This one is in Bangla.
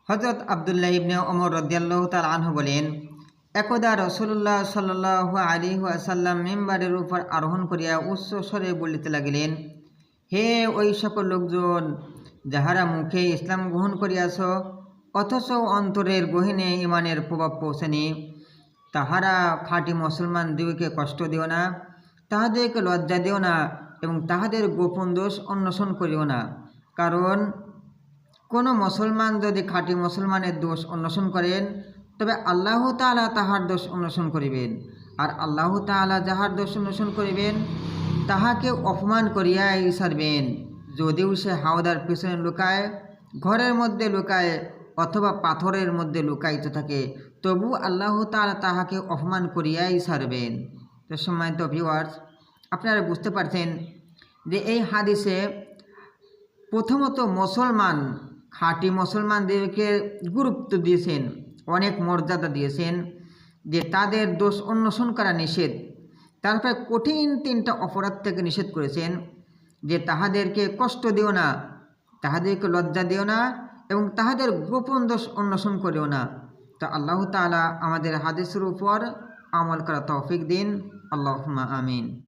হযরত আব্দুল্লাহ ইবনে ওমর রাদিয়াল্লাহু তাআলা আনহু বলেন, একদা রাসূলুল্লাহ সাল্লাল্লাহু আলাইহি ওয়াসাল্লাম মিম্বারের উপর আরোহণ করিয়া উচ্চ স্বরে বলিতে লাগিলেন, হে ওই সকল লোকজন যাহারা মুখে ইসলাম গ্রহণ করিয়াছ অথচ অন্তরের গহীনে ইমানের প্রভাব পৌঁছেনি, তাহারা খাঁটি মুসলমান দিগকে কষ্ট দিও না, তাহাদেরকে লজ্জা দিও না এবং তাহাদের গোপন দোষ অন্বেষণ করিও না। কারণ কোনো মুসলমান যদি খাঁটি মুসলমানের দোষ অন্বেষণ করেন তবে আল্লাহ তাআলা তাহার দোষ অন্বেষণ করিবেন, আর আল্লাহ তাআলা যাহার দোষ অন্বেষণ করিবেন তাহাকে অপমান করিয়াই ছাড়বেন। যদিও সে হাওদার পিছনে লুকায়, ঘরের মধ্যে লুকায় অথবা পাথরের মধ্যে লুকাইতে থাকে, তবু আল্লাহ তাআলা তাহাকে অপমান করিয়াই ছাড়বেন। তো সম্মানিত ভিউয়ার্স, আপনারা বুঝতে পারছেন যে এই হাদিসে প্রথমত মুসলমান খাঁটি মুসলমানদেরকে গুরুত্ব দিয়েছেন, অনেক মর্যাদা দিয়েছেন, যে তাদের দোষ অন্বেষণ করা নিষেধ। তারপরে কঠিন 3টা অপরাধ থেকে নিষেধ করেছেন, যে তাহাদেরকে কষ্ট দিও না, তাহাদেরকে লজ্জা দিও না এবং তাহাদের গোপন দোষ অন্বেষণ করিও না। তো আল্লাহ তাআলা আমাদের হাদিসের উপর আমল করা তৌফিক দিন। আল্লাহুম্মা আমিন।